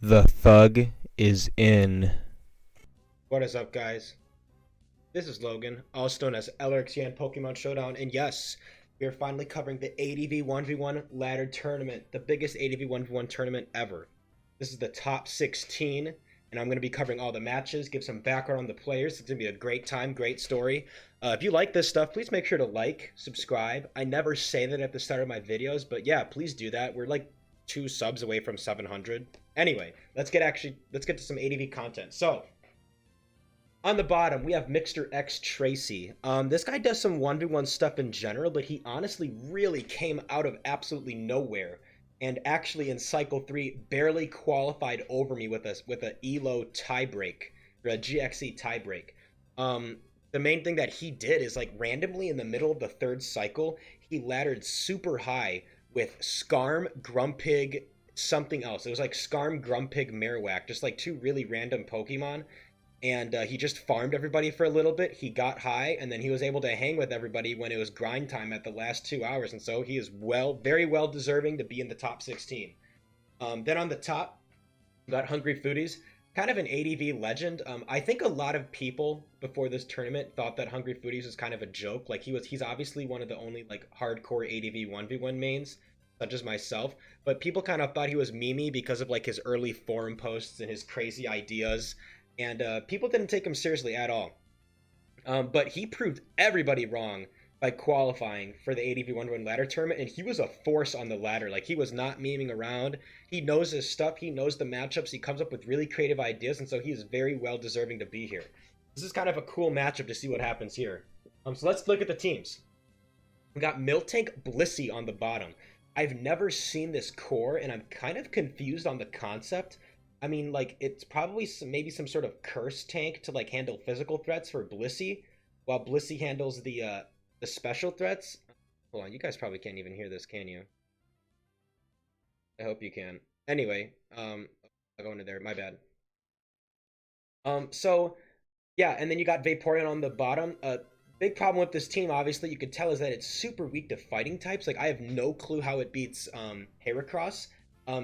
The thug is in. What is up, guys? This is Logan, also known as LRXN Pokemon Showdown, and yes, we are finally covering the ADV 1v1 ladder tournament, the biggest ADV 1v1 tournament ever. This is the top 16, and I'm going to be covering all the matches, give some background on the players. It's going to be a great time, great story. If you like this stuff, please make sure to like, subscribe. I never say that at the start of my videos, but yeah, please do that. We're like 2 subs away from 700. Anyway, let's get to some ADV content. So, on the bottom, we have Mixter X Tracy. This guy does some 1v1 stuff in general, but he honestly really came out of absolutely nowhere. And actually, in Cycle 3, barely qualified over me with a ELO tiebreak, or a GXE tiebreak. The main thing that he did is, like, randomly in the middle of the third cycle, he laddered super high with Skarm, Grumpig, something else. It was like Skarm, Grumpig, Marowak, just like two really random Pokemon, and he just farmed everybody for a little bit. He got high, and then he was able to hang with everybody when it was grind time at the last 2 hours, and so he is very well deserving to be in the top 16. Then on the top, we got Hungry Foodies, kind of an ADV legend. I think a lot of people before this tournament thought that Hungry Foodies was kind of a joke. Like he's obviously one of the only like hardcore ADV 1v1 mains, such as myself. But people kind of thought he was memey because of like his early forum posts and his crazy ideas, and people didn't take him seriously at all. But he proved everybody wrong by qualifying for the ADV 1v1 ladder tournament, and he was a force on the ladder. Like, he was not memeing around. He knows his stuff. He knows the matchups. He comes up with really creative ideas, and so he is very well deserving to be here. This is kind of a cool matchup to see what happens here. So let's look at the teams. We got Miltank Blissey on the bottom. I've never seen this core, and I'm kind of confused on the concept. I mean, like, it's probably maybe some sort of curse tank to like handle physical threats for Blissey, while Blissey handles the special threats. Hold on, you guys probably can't even hear this, can you? I hope you can. Anyway, I'll go into there. My bad. So yeah, and then you got Vaporeon on the bottom. Big problem with this team, obviously, you could tell, is that it's super weak to fighting types. Like, I have no clue how it beats Heracross.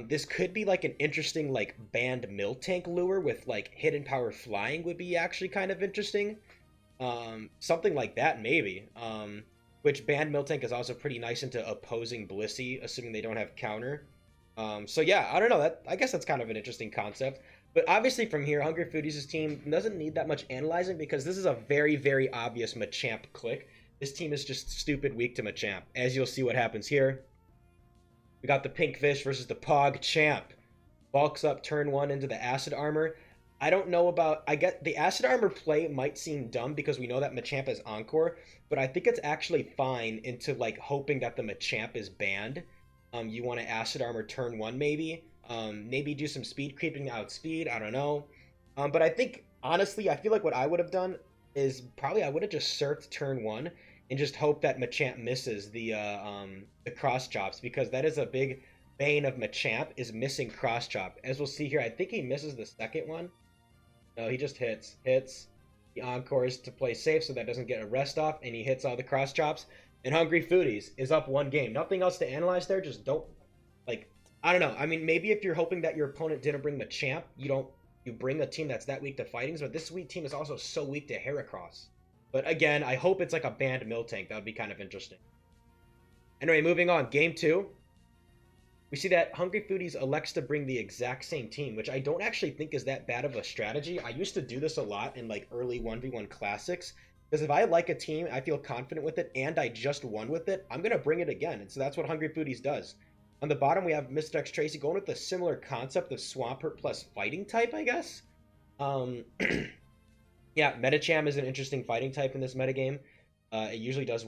This could be like an interesting like banned Miltank lure with like hidden power flying would be actually kind of interesting. Something like that maybe. Which banned Miltank is also pretty nice into opposing Blissey, assuming they don't have counter. So yeah, I don't know. I guess that's kind of an interesting concept. But obviously from here, Hungry Foodies' team doesn't need that much analyzing because this is a very, very obvious Machamp click. This team is just stupid weak to Machamp, as you'll see what happens here. We got the Pink Fish versus the Pog Champ. Bulks up turn 1 into the Acid Armor. I don't know about... I get the Acid Armor play might seem dumb because we know that Machamp is Encore, but I think it's actually fine into like hoping that the Machamp is banned. You want to Acid Armor turn 1 maybe. Maybe do some speed creeping to outspeed. I don't know. But I think, honestly, I feel like what I would have done is probably I would have just surfed turn 1 and just hope that Machamp misses the cross chops, because that is a big bane of Machamp, is missing cross chop. As we'll see here, I think he misses the second one. No, he just hits. He encores to play safe so that doesn't get a rest off, and he hits all the cross chops. And Hungry Foodies is up 1 game. Nothing else to analyze there. Just don't, like, I don't know. I mean, maybe if you're hoping that your opponent didn't bring Machamp, you bring a team that's that weak to fightings, but this weak team is also so weak to Heracross. But again, I hope it's like a banned Miltank. That would be kind of interesting. Anyway, moving on. Game 2. We see that Hungry Foodies elects to bring the exact same team, which I don't actually think is that bad of a strategy. I used to do this a lot in like early 1v1 classics, because if I like a team, I feel confident with it, and I just won with it, I'm going to bring it again. And so that's what Hungry Foodies does. On the bottom, we have Mr. X Tracy going with a similar concept of Swampert plus fighting type, I guess. Um, yeah, Medicham is an interesting fighting type in this metagame. It usually does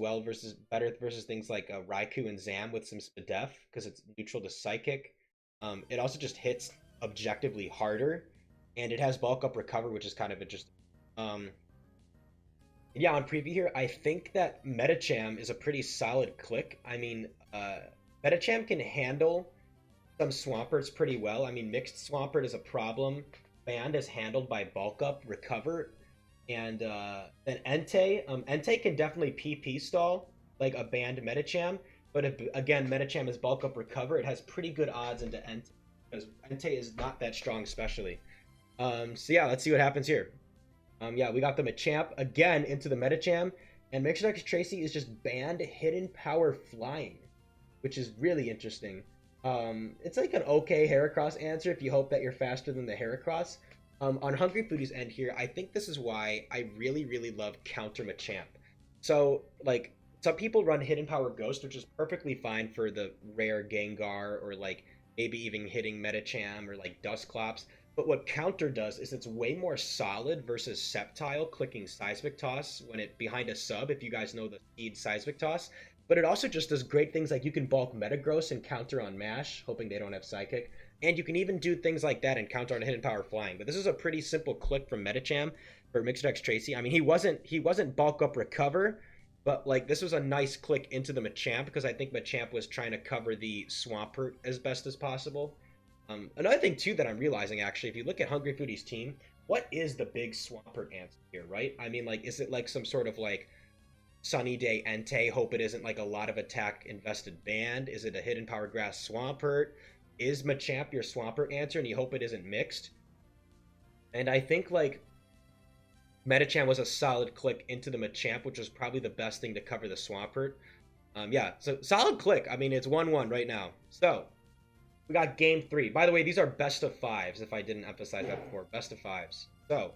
better versus things like Raikou and Zam with some Spadef, because it's neutral to Psychic. It also just hits objectively harder, and it has bulk up recover, which is kind of interesting. Yeah, on preview here, I think that Medicham is a pretty solid click. I mean, Medicham can handle some Swamperts pretty well. I mean, Mixed Swampert is a problem. Band is handled by bulk up recover. And then Entei can definitely PP stall like a banned Medicham, but if, again, Medicham is bulk up recover, it has pretty good odds into Entei. because Entei is not that strong, especially. So yeah, let's see what happens here. Yeah, we got the Machamp again into the Metacham, and X Tracy is just banned Hidden Power Flying, which is really interesting. It's like an okay Heracross answer if you hope that you're faster than the Heracross. On Hungry Foodie's end here, I think this is why I really, really love Counter Machamp. So, like, some people run Hidden Power Ghost, which is perfectly fine for the rare Gengar or, like, maybe even hitting Metacham or, like, Dusclops. But what Counter does is it's way more solid versus Sceptile clicking Seismic Toss when it behind a sub, if you guys know the speed Seismic Toss. But it also just does great things like you can bulk Metagross and counter on Mash, hoping they don't have Psychic. And you can even do things like that and counter on Hidden Power Flying. But this is a pretty simple click from Metacham for X Tracy. I mean, he wasn't bulk up recover, but like this was a nice click into the Machamp because I think Machamp was trying to cover the Swampert as best as possible. Another thing too that I'm realizing actually, if you look at Hungry Foodie's team, what is the big Swampert answer here, right? I mean, like, is it like some sort of like Sunny Day Entei, hope it isn't like a lot of attack invested band? Is it a Hidden Power Grass Swampert? Is Machamp your Swampert answer and you hope it isn't mixed? And I think like Metacham was a solid click into the Machamp, which was probably the best thing to cover the Swampert. Yeah, so solid click. I mean, it's 1-1 right now. So we got game 3. By the way, these are best of 5s, if I didn't emphasize that before. Best of 5s. So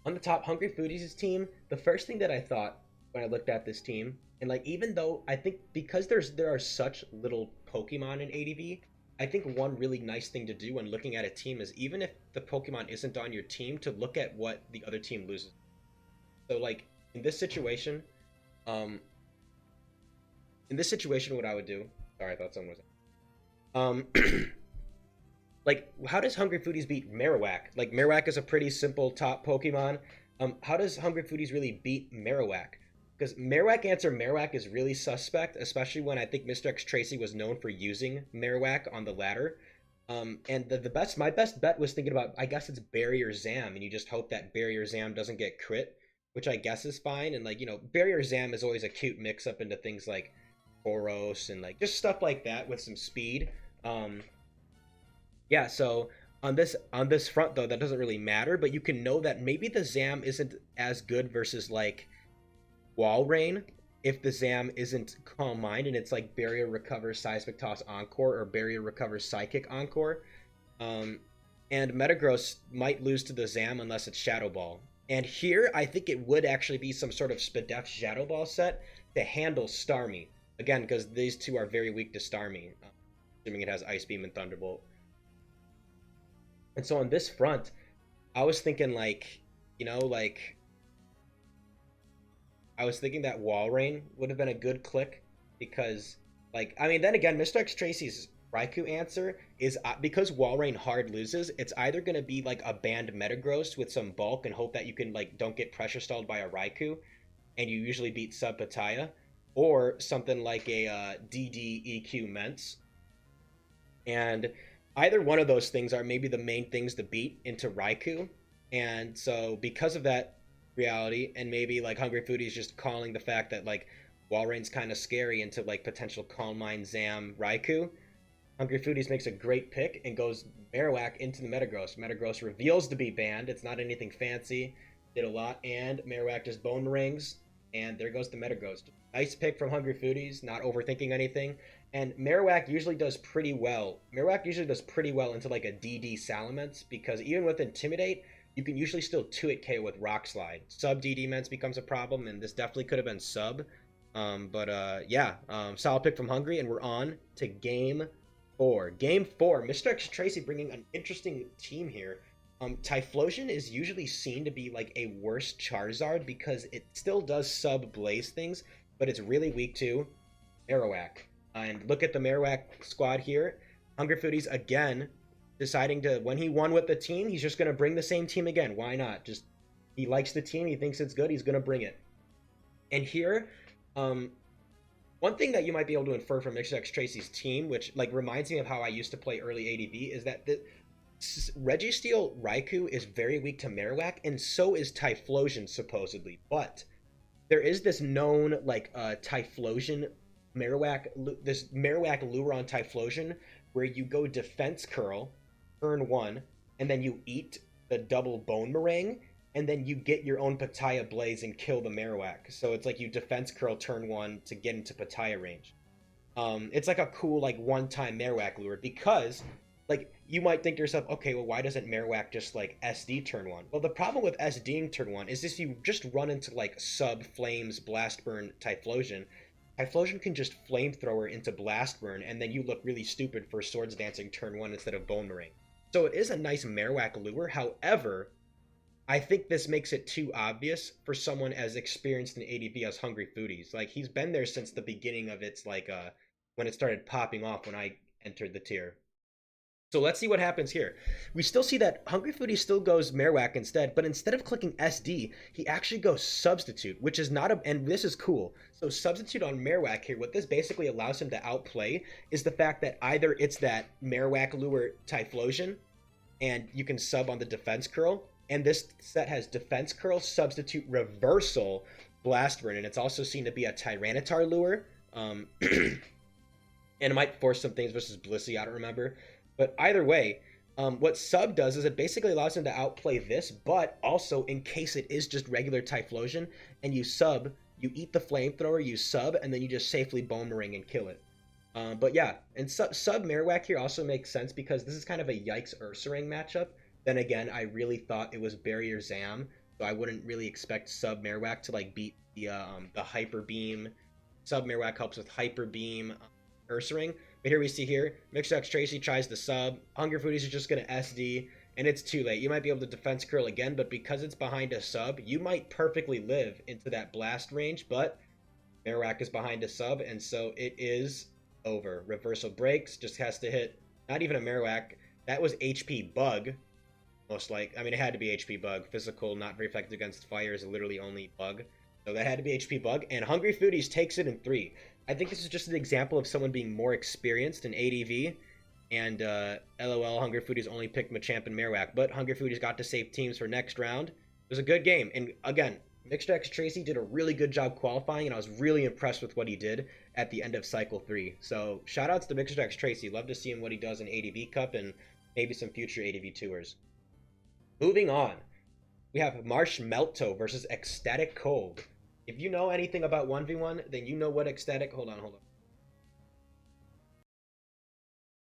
on the top, Hungry Foodies' team, the first thing that I thought when I looked at this team, and like even though I think because there are such little Pokemon in ADV, I think one really nice thing to do when looking at a team is even if the Pokemon isn't on your team, to look at what the other team loses. So like in this situation, what I would do. Sorry, I thought someone was. Like, how does Hungry Foodies beat Marowak? Like, Marowak is a pretty simple top Pokemon. How does Hungry Foodies really beat Marowak? Because Marowak is really suspect, especially when I think X Tracy was known for using Marowak on the ladder. And my best bet was thinking about, I guess it's Barrier Zam, and you just hope that Barrier Zam doesn't get crit, which I guess is fine. And like, you know, Barrier Zam is always a cute mix up into things like Boros and like just stuff like that with some speed. Yeah, so on this front though, that doesn't really matter, but you can know that maybe the Zam isn't as good versus like Walrein if the Zam isn't Calm Mind and it's like Barrier Recovers Seismic Toss Encore or Barrier Recovers Psychic Encore. And Metagross might lose to the Zam unless it's Shadow Ball. And here, I think it would actually be some sort of Spadef Shadow Ball set to handle Starmie. Again, because these two are very weak to Starmie, assuming it has Ice Beam and Thunderbolt. And so on this front, I was thinking like, you know, like I was thinking that Walrein would have been a good click because, like, I mean, then again, X Tracy's Raikou answer is because Walrein hard loses, it's either going to be like a banned Metagross with some bulk and hope that you can, like, don't get pressure stalled by a Raikou and you usually beat Sub Pataya, or something like a DD EQ Ments. And either one of those things are maybe the main things to beat into Raikou. And so because of that reality, and maybe like Hungry Foodie's just calling the fact that like Walrein's kind of scary into like potential Calm Mind Zam Raikou, Hungry Foodies makes a great pick and goes Marowak into the Metagross. Metagross reveals to be banned. It's not anything fancy. Did a lot, and Marowak just Bone Rings, and there goes the Metagross. Nice pick from Hungry Foodies, not overthinking anything. And Marowak usually does pretty well. Marowak usually does pretty well into like a DD Salamence, because even with Intimidate, you can usually still 2-hit KO with Rock Slide. Sub DD Ments becomes a problem, and this definitely could have been sub. Yeah, solid pick from Hungry, and we're on to game 4. Game 4, X Tracy bringing an interesting team here. Typhlosion is usually seen to be like a worse Charizard because it still does sub Blaze things, but it's really weak to Marowak. And look at the Marowak squad here. Hungry Foodies again deciding to, when he won with the team, he's just going to bring the same team again. Why not? Just, he likes the team, he thinks it's good, he's going to bring it. And here, one thing that you might be able to infer from X Tracy's team, which like reminds me of how I used to play early ADV, is that the Registeel Raikou is very weak to Marowak, and so is Typhlosion supposedly. But there is this known like Typhlosion Marowak, this Marowak lure on Typhlosion where you go defense curl, turn 1, and then you eat the double bone meringue, and then you get your own Pattaya Blaze and kill the Marowak. So it's like you defense curl turn 1 to get into Pattaya range. It's like a cool like one-time Marowak lure because like you might think to yourself, okay, well why doesn't Marowak just like SD turn 1? Well, the problem with SDing turn 1 is this: you just run into like sub flames blast burn Typhlosion. Typhlosion can just flamethrower into blast burn, and then you look really stupid for swords dancing turn 1 instead of bone meringue. So it is a nice Marowak lure. However, I think this makes it too obvious for someone as experienced in ADV as Hungry Foodies. Like, he's been there since the beginning of its, like, when it started popping off when I entered the tier. So let's see what happens here. We still see that Hungry Foodie still goes Marowak instead, but instead of clicking SD, he actually goes Substitute, which is not a, and this is cool. So Substitute on Marowak here, what this basically allows him to outplay is the fact that either it's that Marowak lure Typhlosion, and you can sub on the defense curl, and this set has defense curl, substitute, reversal, blast burn, and it's also seen to be a Tyranitar lure. And it might force some things versus Blissey, I don't remember. But either way, what sub does is it basically allows him to outplay this, but also in case it is just regular Typhlosion, and you sub, you eat the flamethrower, you sub, and then you just safely bone meringue and kill it. But yeah, and sub Marowak here also makes sense because this is kind of a Yikes Ursaring matchup. Then again, I really thought it was Barrier Zam, so I wouldn't really expect sub Marowak to like beat the Hyper Beam. Sub Marowak helps with Hyper Beam Ursaring. But here we see here, Mixed X Tracy tries to sub. Hunger Foodies are just going to SD, and it's too late. You might be able to defense curl again, but because it's behind a sub, you might perfectly live into that blast range, but Marowak is behind a sub, and so it is over. Reversal breaks, just has to hit, not even a Marowak. That was HP Bug, most like. I mean, it had to be HP Bug. Physical, not very effective against fire is literally only Bug. So that had to be HP Bug, and Hungry Foodies takes it in 3. I think this is just an example of someone being more experienced in ADV, and LOL, Hungry Foodies only picked Machamp and Marowak, but Hungry Foodies got to save teams for next round. It was a good game, and again, Mixed X Tracy did a really good job qualifying, and I was really impressed with what he did at the end of Cycle 3. So, shoutouts to Mixed X Tracy. Love to see him what he does in ADV Cup and maybe some future ADV Tours. Moving on, we have Marshmalto versus Ecstatic Cold. If you know anything about 1v1, then you know what Ecstatic... Hold on.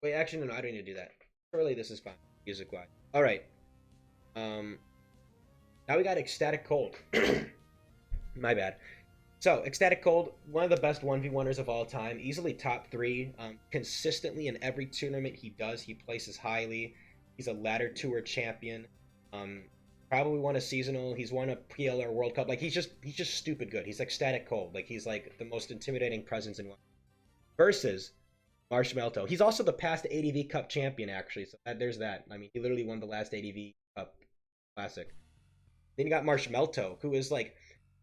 Wait, actually, no, I don't need to do that. Surely this is fine, music-wise. Alright. Now we got Ecstatic Cold. My bad. So, Ecstatic Cold, one of the best 1v1ers of all time. Easily top 3. Consistently in every tournament he does, he places highly. He's a ladder tour champion. Probably won a seasonal. He's won a PLR World Cup. Like, he's just stupid good. He's Ecstatic Cold. Like, he's like the most intimidating presence in one. Versus Marshmalto. He's also the past ADV Cup champion, actually. So there's that. I mean, he literally won the last ADV Cup Classic. Then you got Marshmalto, who is like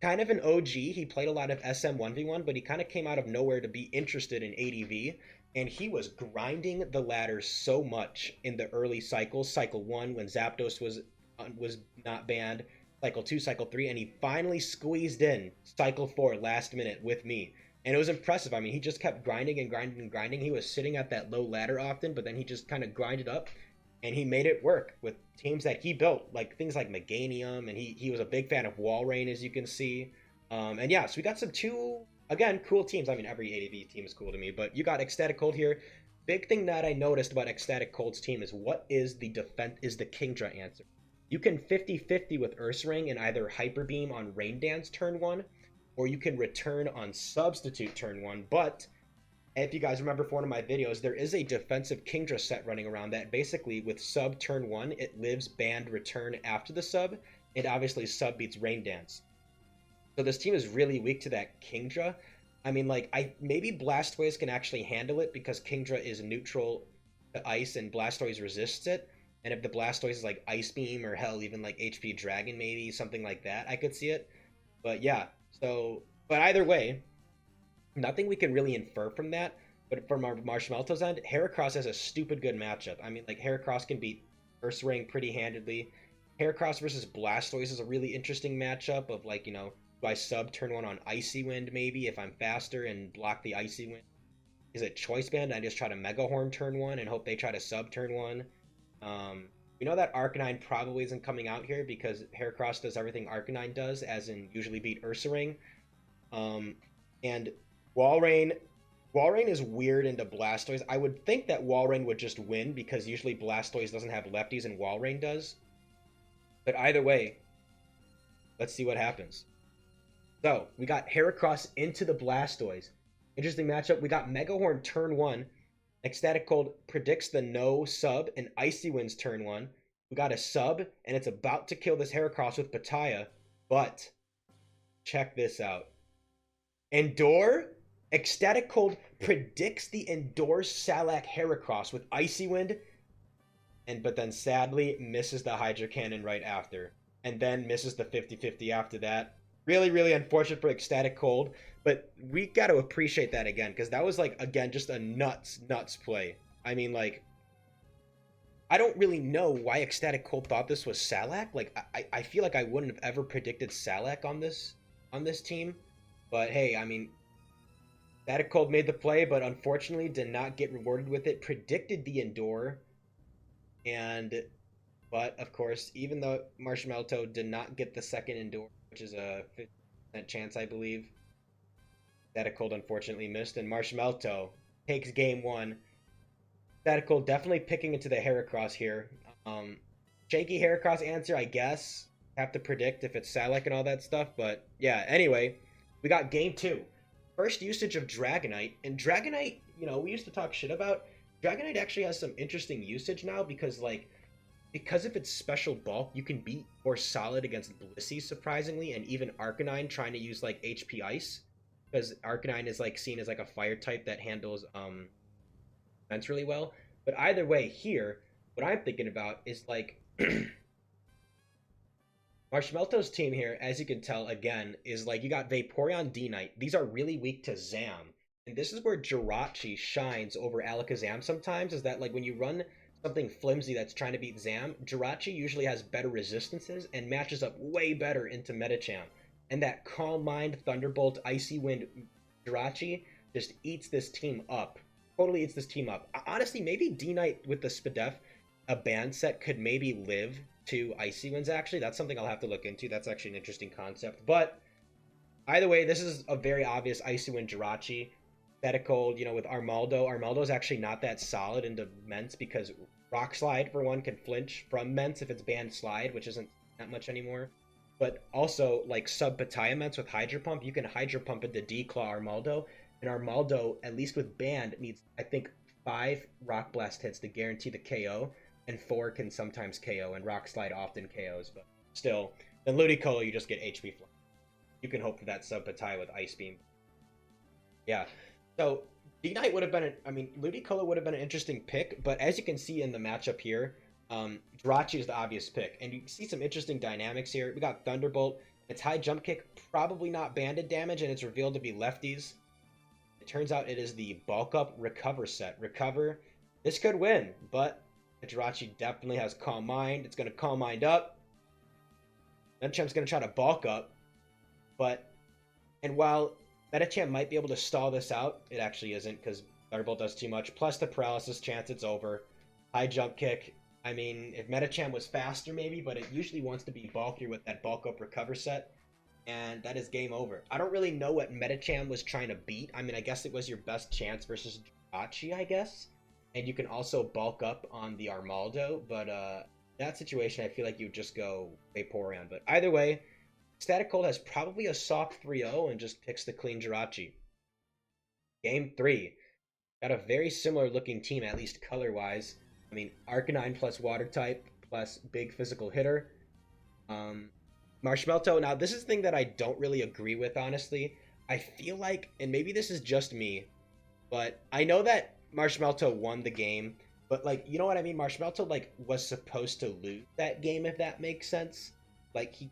kind of an OG. He played a lot of SM 1v1, but he kind of came out of nowhere to be interested in ADV. And he was grinding the ladder so much in the early cycles. Cycle 1, when Zapdos was not banned, Cycle 2, Cycle 3, and he finally squeezed in Cycle 4 last minute with me. And it was impressive. I mean, he just kept grinding and grinding and grinding. He was sitting at that low ladder often, but then he just kind of grinded up, and he made it work with teams that he built, like things like Meganium, and he was a big fan of Walrein, as you can see. And yeah, so we got some again, cool teams. I mean, every ADV team is cool to me, but you got Ecstatic Cold here. Big thing that I noticed about Ecstatic Cold's team is what is the Kingdra answer. You can 50-50 with Ursaring and either Hyper Beam on Rain Dance turn 1, or you can return on Substitute turn 1. But if you guys remember from one of my videos, there is a defensive Kingdra set running around that basically with sub turn 1, it lives banned return after the sub, and obviously sub beats Rain Dance. So this team is really weak to that Kingdra. I mean, like, maybe Blastoise can actually handle it because Kingdra is neutral to ice and Blastoise resists it. And if the Blastoise is like Ice Beam or hell, even like HP Dragon, maybe something like that, I could see it. But yeah, so, but either way, nothing we can really infer from that. But from our Marshmalto's end, Heracross has a stupid good matchup. I mean, like, Heracross can beat Ursaring pretty handedly. Heracross versus Blastoise is a really interesting matchup of, like, you know, do I sub turn 1 on Icy Wind maybe if I'm faster and block the Icy Wind? is it Choice Band? I just try to Mega Horn turn 1 and hope they try to sub turn 1. We know that Arcanine probably isn't coming out here because Heracross does everything Arcanine does, as in usually beat Ursaring. And Walrein is weird into Blastoise. I would think that Walrein would just win because usually Blastoise doesn't have lefties and Walrein does. But either way, let's see what happens. So, we got Heracross into the Blastoise. Interesting matchup. We got Mega Horn turn 1. Ecstatic Cold predicts the no sub and Icy Winds turn 1. We got a sub, and it's about to kill this Heracross with Pataya. But, check this out. Endure? Ecstatic Cold predicts the Endure Salac Heracross with Icy Wind, but then sadly misses the Hydro Cannon right after. And then misses the 50-50 after that. Really, really unfortunate for Ecstatic Cold, but we got to appreciate that again, because that was, like, again, just a nuts play. I mean, like, I don't really know why Ecstatic Cold thought this was Salac. Like, I feel like I wouldn't have ever predicted Salac on this team. But, hey, I mean, Ecstatic Cold made the play, but unfortunately did not get rewarded with it. Predicted the Endure, but, of course, even though Marshmalto did not get the second Endure, which is a 50% chance, I believe, Ecstatic Cold unfortunately missed, and Marshmalto takes game 1. Ecstatic Cold definitely picking into the Heracross here. Shaky Heracross answer, I guess. Have to predict if it's Salac and all that stuff, but yeah, anyway, we got game 2. First usage of Dragonite, and Dragonite, you know, we used to talk shit about. Dragonite actually has some interesting usage now because of its special bulk, you can beat more solid against Blissey, surprisingly, and even Arcanine trying to use, like, HP Ice, because Arcanine is, like, seen as, like, a fire type that handles, defense really well. But either way, here, what I'm thinking about is, like, Marshmalto's team here, as you can tell, again, is, like, you got Vaporeon, D-Knight. These are really weak to Zam. And this is where Jirachi shines over Alakazam sometimes, is that, like, when you run something flimsy that's trying to beat Zam, Jirachi usually has better resistances and matches up way better into Medicham. And that Calm Mind, Thunderbolt, Icy Wind Jirachi just eats this team up. Totally eats this team up. Honestly, maybe D-Knight with the Spadef, a band set, could maybe live to Icy Winds, actually. That's something I'll have to look into. That's actually an interesting concept. But either way, this is a very obvious Icy Wind Jirachi. Ecstatic Cold, you know, with Armaldo. Armaldo's actually not that solid into Ments because Rock Slide, for one, can flinch from Ments if it's banned Slide, which isn't that much anymore. But also, like, sub-Pataya Ments with Hydro Pump, you can Hydro Pump into D-Claw Armaldo, and Armaldo, at least with banned, needs, I think, 5 Rock Blast hits to guarantee the KO, and 4 can sometimes KO, and Rock Slide often KOs, but still. Then Ludicolo, you just get HP Fly. You can hope for that sub-Pataya with Ice Beam. Yeah. So, D-Knight would have been, Ludicolo would have been an interesting pick, but as you can see in the matchup here, Jirachi is the obvious pick, and you can see some interesting dynamics here. We got Thunderbolt, its high jump kick, probably not banded damage, and it's revealed to be lefties. It turns out it is the Bulk Up Recover set. Recover, this could win, but Jirachi definitely has Calm Mind. It's going to Calm Mind up. Medicham's going to try to Bulk Up, and while Medicham might be able to stall this out, it actually isn't, because Thunderbolt does too much. Plus the paralysis chance, it's over. High jump kick. I mean, if Medicham was faster, maybe, but it usually wants to be bulkier with that bulk up recover set, and that is game over. I don't really know what Medicham was trying to beat. I mean, I guess it was your best chance versus Jirachi, I guess. And you can also bulk up on the Armaldo, but that situation, I feel like you would just go Vaporeon. But either way, Ecstatic Cold has probably a soft 3-0 and just picks the clean Jirachi. Game 3. Got a very similar looking team, at least color-wise. I mean, Arcanine plus Water type plus big physical hitter. Marshmalto. Now, this is the thing that I don't really agree with, honestly. I feel like, and maybe this is just me, but I know that Marshmalto won the game, but, like, you know what I mean? Marshmalto, like, was supposed to lose that game, if that makes sense. Like, he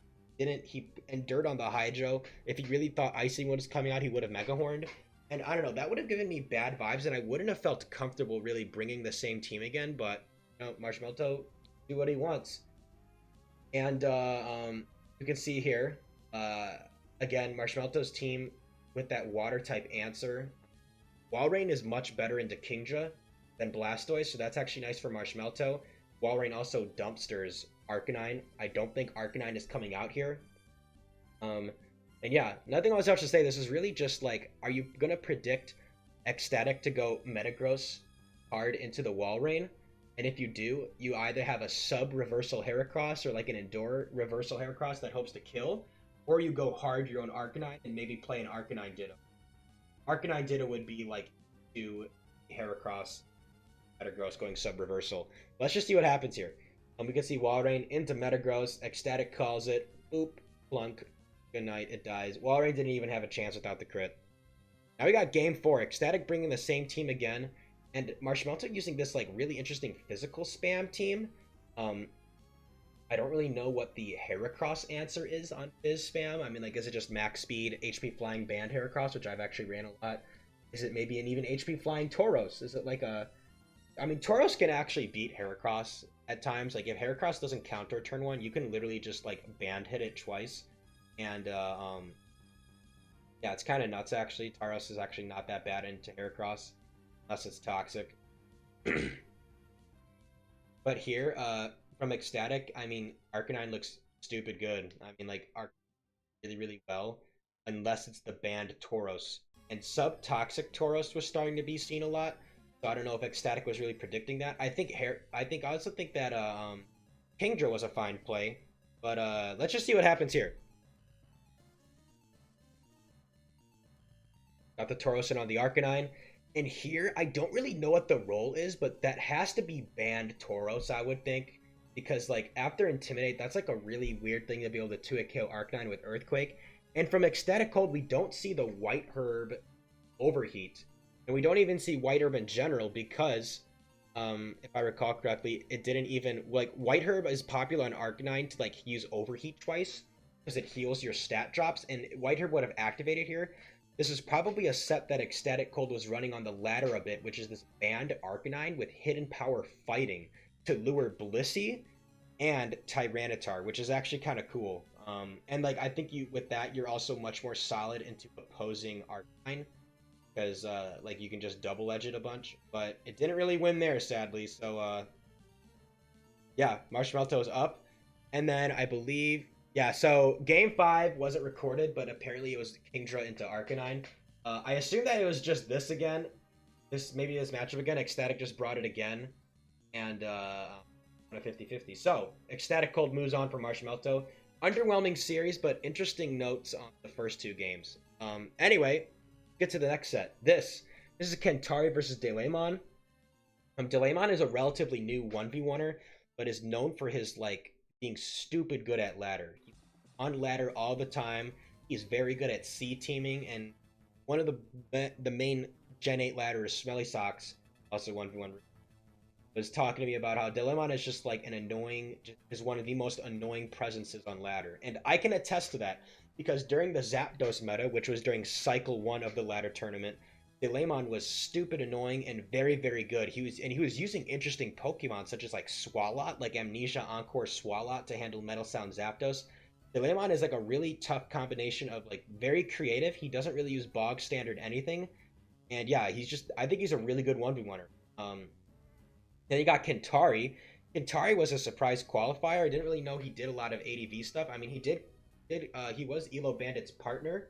endured on the Hydro. If he really thought Icing was coming out, he would have Mega Horned. And I don't know, that would have given me bad vibes, and I wouldn't have felt comfortable really bringing the same team again, but, you know, Marshmalto, do what he wants. And, you can see here, again, Marshmalto's team with that Water type answer Walrein is much better into Kingdra than Blastoise, so that's actually nice for Marshmallow. Walrein also dumpsters Arcanine. I don't think Arcanine is coming out here. And yeah, nothing else to say. This is really just like, are you gonna predict Ecstatic to go Metagross hard into the Walrein? And if you do, you either have a sub-reversal Heracross or like an Endure reversal Heracross that hopes to kill, or you go hard your own Arcanine and maybe play an Arcanine Ditto. Arcanine Ditto would be like to Heracross, Metagross going sub-reversal. Let's just see what happens here. We can see Walrein into Metagross. Ecstatic calls it. Oop, plunk. Good night, it dies. Walrein didn't even have a chance without the crit. Now we got game 4. Ecstatic bringing the same team again. And Marshmallow using this like really interesting physical spam team. I don't really know what the Heracross answer is on Fizz spam. I mean, like, is it just max speed, HP flying band Heracross, which I've actually ran a lot? Is it maybe an even HP flying Tauros? Is it like a... I mean, Tauros can actually beat Heracross at times. Like, if Heracross doesn't counter turn 1, you can literally just, like, band hit it twice. And, yeah, it's kind of nuts, actually. Tauros is actually not that bad into Heracross, unless it's toxic. But here, from Ecstatic, I mean, Arcanine looks stupid good. I mean, like, really, really well, unless it's the banned Tauros. And sub-toxic Tauros was starting to be seen a lot, so I don't know if Ecstatic was really predicting that. I also think that Kingdra was a fine play, but let's just see what happens here. Got the Tauros in on the Arcanine. And here, I don't really know what the role is, but that has to be banned Tauros, I would think. Because, like, after Intimidate, that's, like, a really weird thing to be able to 2-hit KO Arcanine with Earthquake. And from Ecstatic Cold, we don't see the White Herb Overheat. And we don't even see White Herb in general because, if I recall correctly, it didn't even... Like, White Herb is popular on Arcanine to, like, use Overheat twice. Because it heals your stat drops. And White Herb would have activated here. This is probably a set that Ecstatic Cold was running on the ladder a bit, which is this banned Arcanine with Hidden Power Fighting to lure Blissey and Tyranitar, which is actually kind of cool. And like I think with that you're also much more solid into opposing Arcanine because like you can just double edge it a bunch. But it didn't really win there, sadly. So yeah, Marshmallow is up, and then I believe. Yeah, so Game 5 wasn't recorded, but apparently it was Kingdra into Arcanine. I assume that it was just this again. Maybe this matchup again. Ecstatic just brought it again. And on a 50-50. So, Ecstatic Cold moves on for Marshmallow. Underwhelming series, but interesting notes on the first 2 games. Anyway, get to the next set. This is Kentari versus Delaemon. Delaemon is a relatively new 1v1er, but is known for his, like, being stupid good at ladder. He's on ladder all the time. He's very good at C-teaming, and one of the main Gen 8 ladders, Smelly Socks, also 1v1, was talking to me about how Delaemon is just like is one of the most annoying presences on ladder. And I can attest to that, because during the Zapdos meta, which was during Cycle 1 of the ladder tournament, Delaemon was stupid annoying and very, very good. He was using interesting Pokemon such as like Swalot, like Amnesia Encore Swalot to handle Metal Sound Zapdos. Delaemon is like a really tough combination of like very creative. He doesn't really use bog standard anything. And yeah, I think he's a really good 1v1er. Then you got Kentari. Kentari was a surprise qualifier. I didn't really know he did a lot of ADV stuff. I mean, he was Elo Bandit's partner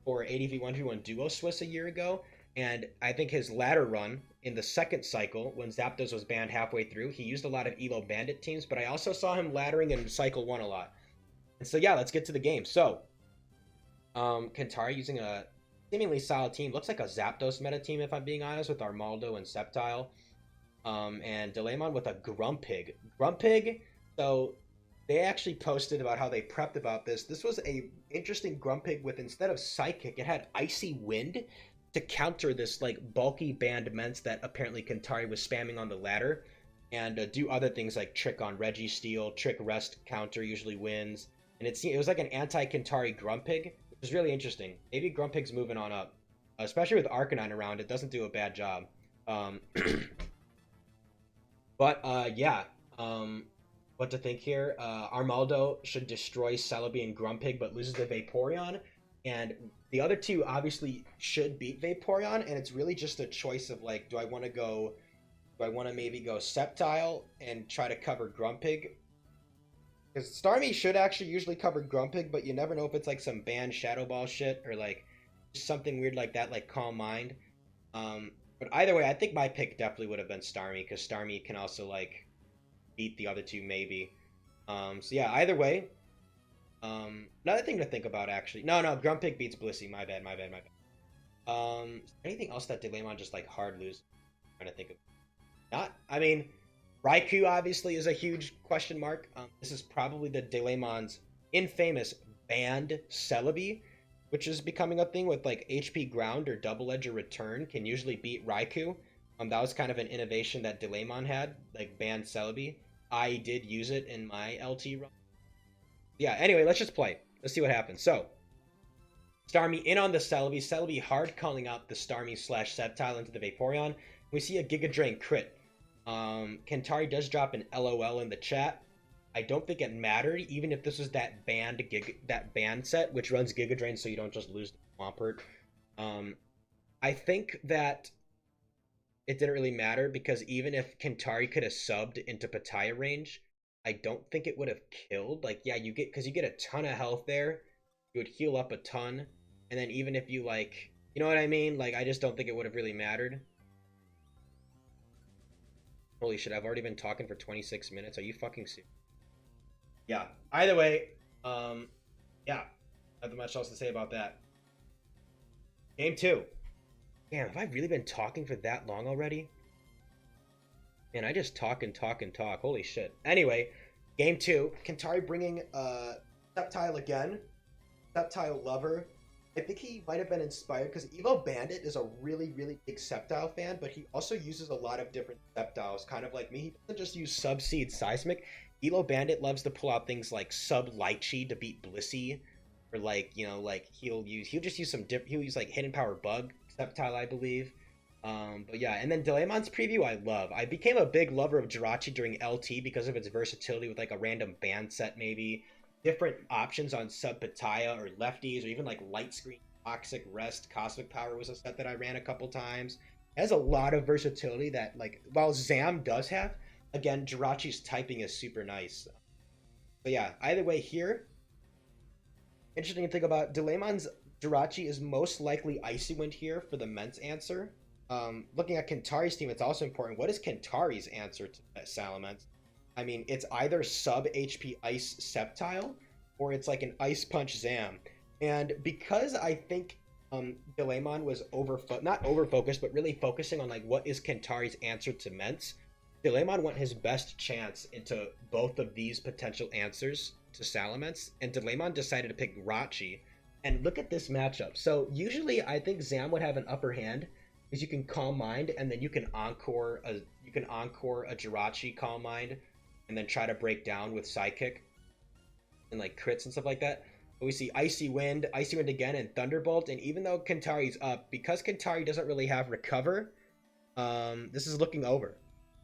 for ADV 1v1 Duo Swiss a year ago. And I think his ladder run in the second cycle, when Zapdos was banned halfway through, he used a lot of Elo Bandit teams, but I also saw him laddering in Cycle 1 a lot. And so yeah, let's get to the game. So, Kentari using a seemingly solid team. Looks like a Zapdos meta team, if I'm being honest, with Armaldo and Sceptile. And Delaemon with a Grumpig. Grumpig, so they actually posted about how they prepped about this. This was a interesting Grumpig with, instead of Psychic, it had Icy Wind to counter this like bulky band Ments that apparently Kentari was spamming on the ladder, and do other things like Trick on Registeel, Trick Rest counter usually wins, and it was like an anti-Kentari Grumpig, which was really interesting. Maybe Grumpig's moving on up, especially with Arcanine around. It doesn't do a bad job. But yeah, what to think here? Armaldo should destroy Celebi and Grumpig, but loses the Vaporeon. And the other two obviously should beat Vaporeon, and it's really just a choice of like, do I want to maybe go Sceptile and try to cover Grumpig? Because Starmie should actually usually cover Grumpig, but you never know if it's like some banned Shadow Ball shit or like something weird like that, like Calm Mind. But either way, I think my pick definitely would have been Starmie, because Starmie can also like beat the other two maybe. So yeah, either way. Another thing to think about actually. No, Grumpig beats Blissey. My bad. Anything else that Digimon just like hard lose? I'm trying to think of. Not. I mean, Raikou obviously is a huge question mark. This is probably the Diglemon's infamous banned Celebi, which is becoming a thing with like HP Ground or Double Edge or Return can usually beat Raikou. That was kind of an innovation that Digimon had, like banned Celebi. I did use it in my LT run. Yeah, anyway, let's just play. Let's see what happens. So, Starmie in on the Celebi. Celebi hard calling out the Starmie / Sceptile into the Vaporeon. We see a Giga Drain crit. Kentari does drop an LOL in the chat. I don't think it mattered, even if this was that banned set, which runs Giga Drain so you don't just lose the Swampert. I think that it didn't really matter, because even if Kentari could have subbed into Pattaya range, I don't think it would have killed. Like, yeah, you get a ton of health there. You would heal up a ton. And then even if you, like, you know what I mean? Like, I just don't think it would have really mattered. Holy shit, I've already been talking for 26 minutes. Are you fucking serious? Yeah. Either way, yeah. Nothing much else to say about that. Game 2. Damn, have I really been talking for that long already? Man, I just talk and talk and talk. Holy shit. Anyway, game 2. Kentari bringing Sceptile again. Sceptile lover. I think he might have been inspired because Evo Bandit is a really, really big Sceptile fan, but he also uses a lot of different Sceptiles, kind of like me. He doesn't just use Sub-Seed Seismic. Evo Bandit loves to pull out things like Sub Lychee to beat Blissey, or like, you know, like he'll just use he'll use like Hidden Power Bug Sceptile, I believe. But yeah, and then Dilemon's preview I love. I became a big lover of Jirachi during LT because of its versatility with like a random band set maybe. Different options on Sub Pattaya or Lefties, or even like Light Screen, Toxic, Rest, Cosmic Power was a set that I ran a couple times. It has a lot of versatility that, like, while Zam does have, again, Jirachi's typing is super nice. But yeah, either way here, interesting to think about. Dilemon's Jirachi is most likely Icy Wind here for the Ments answer. Looking at Kentari's team, it's also important. What is Kentari's answer to Salamence? I mean, it's either sub HP Ice Sceptile, or it's like an Ice Punch Zam. And because I think Dilemon was not over-focused, but really focusing on like what is Kentari's answer to Ments, Dilemon went his best chance into both of these potential answers to Salamence, and Dilemon decided to pick Rachi. And look at this matchup. So usually I think Zam would have an upper hand, because you can Calm Mind, and then you can encore a Jirachi Calm Mind, and then try to break down with Psychic and like crits and stuff like that. But we see Icy Wind again, and Thunderbolt. And even though Kentari's up, because Kentari doesn't really have Recover, this is looking over.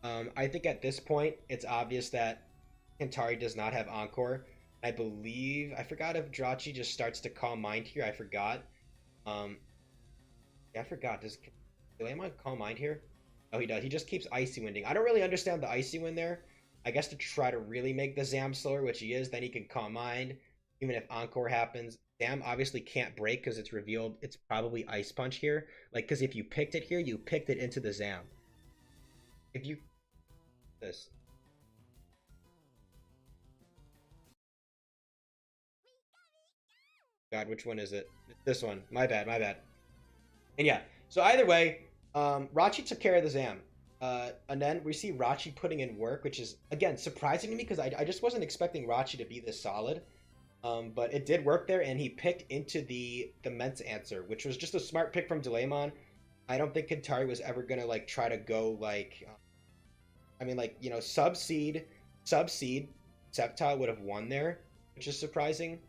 I think at this point, it's obvious that Kentari does not have Encore. I forgot if Jirachi just starts to Calm Mind here. I forgot. Yeah, I forgot. Does Dilemon Calm Mind here? Oh, he does. He just keeps Icy Winding. I don't really understand the Icy Wind there. I guess to try to really make the Zam slower, which he is, then he can Calm Mind. Even if Encore happens, Zam obviously can't break because it's revealed it's probably Ice Punch here. Like, because if you picked it here, you picked it into the Zam. If you... This. God, which one is it? This one. My bad. And yeah, so either way, Rachi took care of the Zam. And then we see Rachi putting in work, which is, again, surprising to me because I just wasn't expecting Rachi to be this solid. But it did work there, and he picked into the Ments answer, which was just a smart pick from Dilemon. I don't think Kentari was ever going to, like, try to go, like... I mean, like, you know, Sub-Seed, Sceptile would have won there, which is surprising.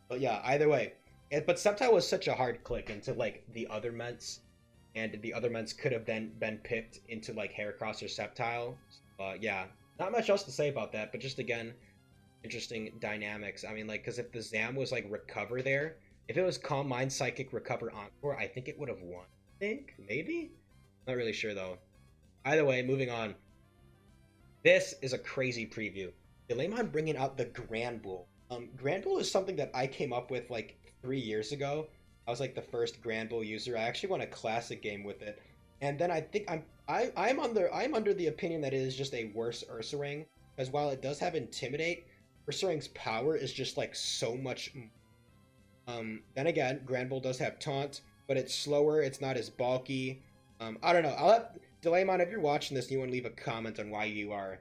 But yeah, either way. But Sceptile was such a hard click into, like, the other Ments. And the other Ments could have then been picked into like Heracross or Sceptile. Yeah, not much else to say about that, but just again, interesting dynamics. I mean, like, because if the Zam was like Recover there, If it was Calm Mind, Psychic, Recover, Encore, I think it would have won. I think? Maybe? Not really sure, though. Either way, moving on. This is a crazy preview. Delemon bringing out the Grand Bull. Grand Bull is something that I came up with like 3 years ago. I was like the first Grand Bull user. I actually won a classic game with it, and then I think I'm under the opinion that it is just a worse Ursaring, because while it does have Intimidate, Ursaring's power is just like so much. Then again, Grand Bull does have Taunt, but it's slower. It's not as bulky. I don't know. I'll let Delemon, if you're watching this, you want to leave a comment on why you are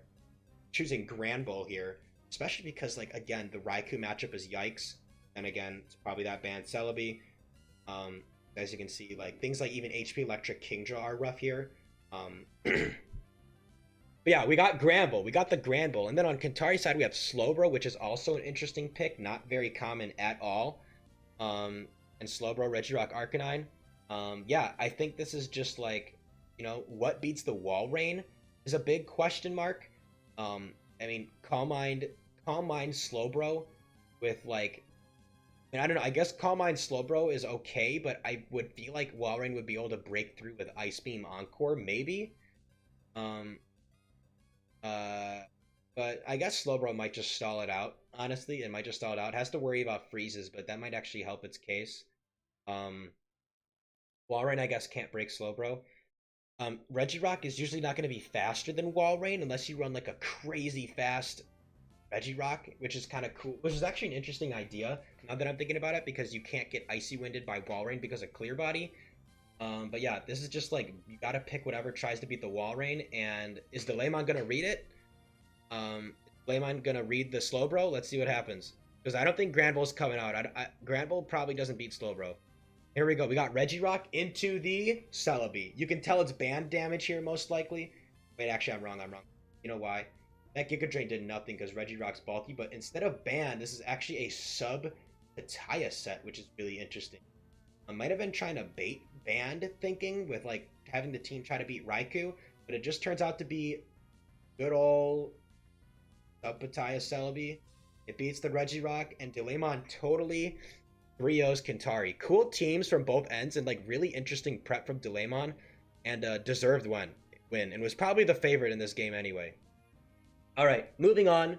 choosing Grand Bull here, especially because, like, again, the Raikou matchup is yikes, and again, it's probably that banned Celebi. As you can see, like, things like even HP Electric Kingdra are rough here. But yeah, we got Grand Bull. We got the Grand Bull. And then on Kantari's side, we have Slowbro, which is also an interesting pick. Not very common at all. And Slowbro, Regirock, Arcanine. Yeah, I think this is just like, you know, what beats the Walrein is a big question mark. I mean, Calm Mind, Slowbro with like, and I don't know, I guess Calm Mind, Slowbro is okay, but I would feel like Walrein would be able to break through with Ice Beam Encore, maybe. But I guess Slowbro might just stall it out. Honestly, it might just stall it out. It has to worry about freezes, but that might actually help its case. Walrein, I guess, can't break Slowbro. Regirock is usually not going to be faster than Walrein unless you run like a crazy fast Regirock, which is kind of cool. Which is actually an interesting idea now that I'm thinking about it, because you can't get Icy Winded by Walrein because of Clear Body. But yeah, this is just like, you gotta pick whatever tries to beat the Walrein. And is Delemon gonna read it? Is Delemon gonna read the Slowbro? Let's see what happens. Because I don't think Grand Bull's coming out. Grand Bull probably doesn't beat Slowbro. Here we go. We got Regirock into the Celebi. You can tell it's band damage here, most likely. Wait, actually, I'm wrong. You know why? That Giga Drain did nothing because Regirock's bulky, but instead of band, this is actually a sub-Pataya set, which is really interesting. I might have been trying to bait band thinking with, like, having the team try to beat Raikou, but it just turns out to be good old sub-Pataya Celebi. It beats the Regirock, and Delemon totally 3-0's Kantari. Cool teams from both ends, and like really interesting prep from Delemon, and deserved win, and was probably the favorite in this game anyway. All right, moving on